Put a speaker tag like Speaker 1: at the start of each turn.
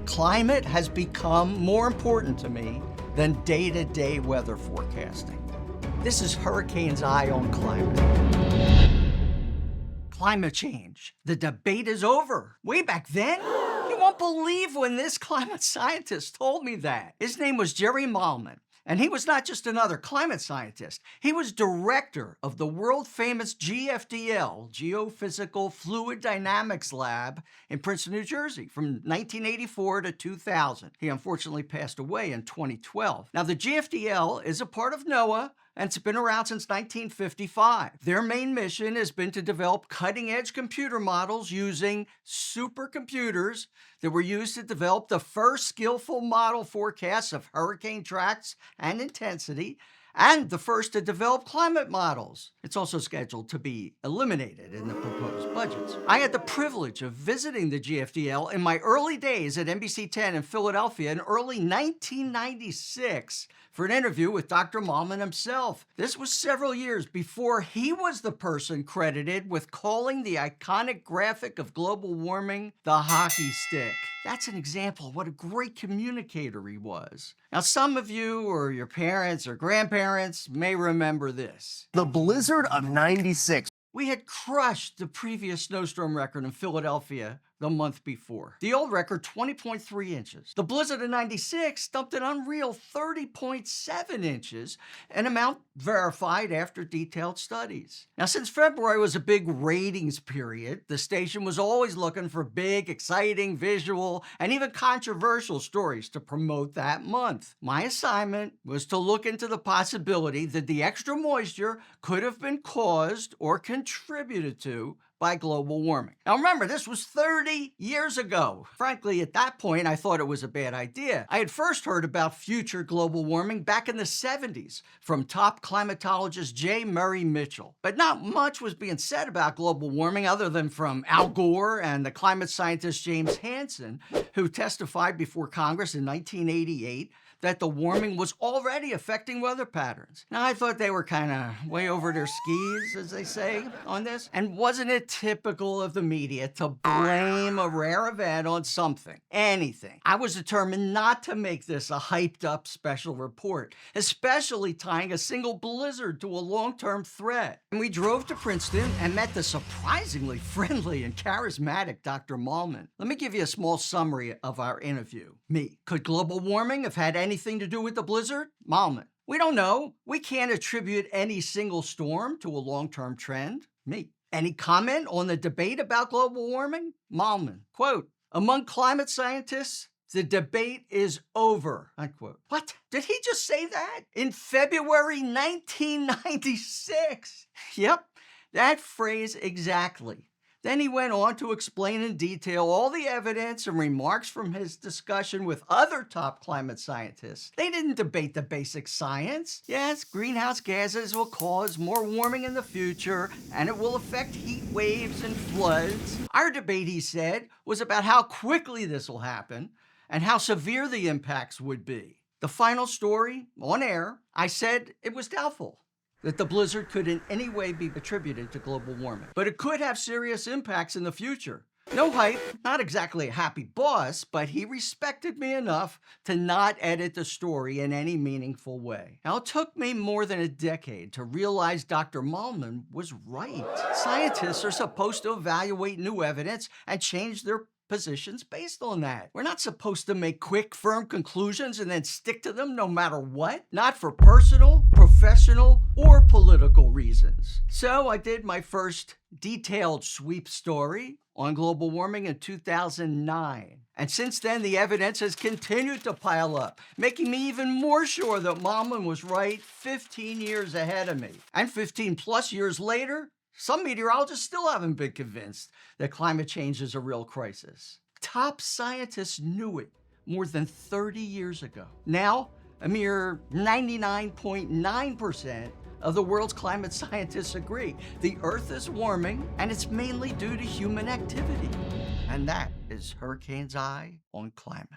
Speaker 1: Climate has become more important to me than day-to-day weather forecasting. This is Hurricane's Eye on Climate. Climate change. The debate is over. Way back then, you won't believe when this climate scientist told me that. His name was Jerry Malman. And he was not just another climate scientist. He was director of the world-famous GFDL, Geophysical Fluid Dynamics Lab in Princeton, New Jersey, from 1984 to 2000. He unfortunately passed away in 2012. Now, the GFDL is a part of NOAA, and it's been around since 1955. Their main mission has been to develop cutting-edge computer models using supercomputers that were used to develop the first skillful model forecasts of hurricane tracks and intensity, and the first to develop climate models. It's also scheduled to be eliminated in the proposed budgets. I had the privilege of visiting the GFDL in my early days at NBC 10 in Philadelphia in early 1996 for an interview with Dr. Malman himself. This was several years before he was the person credited with calling the iconic graphic of global warming the hockey stick. That's an example of what a great communicator he was. Now, some of you or your parents or grandparents may remember this.
Speaker 2: The blizzard of '96.
Speaker 1: We had crushed the previous snowstorm record in Philadelphia the month before. The old record, 20.3 inches. The blizzard of '96 dumped an unreal 30.7 inches, an amount verified after detailed studies. Now, since February was a big ratings period, the station was always looking for big, exciting, visual, and even controversial stories to promote that month. My assignment was to look into the possibility that the extra moisture could have been caused or contributed to by global warming. Now remember, this was 30 years ago. Frankly, at that point, I thought it was a bad idea. I had first heard about future global warming back in the 70s from top climatologist J. Murray Mitchell. But not much was being said about global warming other than from Al Gore and the climate scientist James Hansen, who testified before Congress in 1988 that the warming was already affecting weather patterns. Now, I thought they were kind of way over their skis, as they say, on this. And wasn't it typical of the media to blame a rare event on something, anything? I was determined not to make this a hyped-up special report, especially tying a single blizzard to a long-term threat. And we drove to Princeton and met the surprisingly friendly and charismatic Dr. Malman. Let me give you a small summary of our interview. Me. Could global warming have had anything to do with the blizzard? Malman. We don't know. We can't attribute any single storm to a long-term trend. Me. Any comment on the debate about global warming? Malman. Quote, among climate scientists, the debate is over, unquote. What? Did he just say that? In February 1996? Yep, that phrase exactly. Then he went on to explain in detail all the evidence and remarks from his discussion with other top climate scientists. They didn't debate the basic science. Yes, greenhouse gases will cause more warming in the future, and it will affect heat waves and floods. Our debate, he said, was about how quickly this will happen and how severe the impacts would be. The final story, on air, I said it was doubtful that the blizzard could in any way be attributed to global warming. But it could have serious impacts in the future. No hype, not exactly a happy boss, but he respected me enough to not edit the story in any meaningful way. Now, it took me more than a decade to realize Dr. Malman was right. Scientists are supposed to evaluate new evidence and change their positions based on that. We're not supposed to make quick, firm conclusions and then stick to them no matter what. Not for personal, professional, or political reasons. So I did my first detailed sweep story on global warming in 2009. And since then, the evidence has continued to pile up, making me even more sure that Malman was right 15 years ahead of me. And 15 plus years later, some meteorologists still haven't been convinced that climate change is a real crisis. Top scientists knew it more than 30 years ago. Now, a mere 99.9% of the world's climate scientists agree. The Earth is warming, and it's mainly due to human activity. And that is Hurricane's Eye on Climate.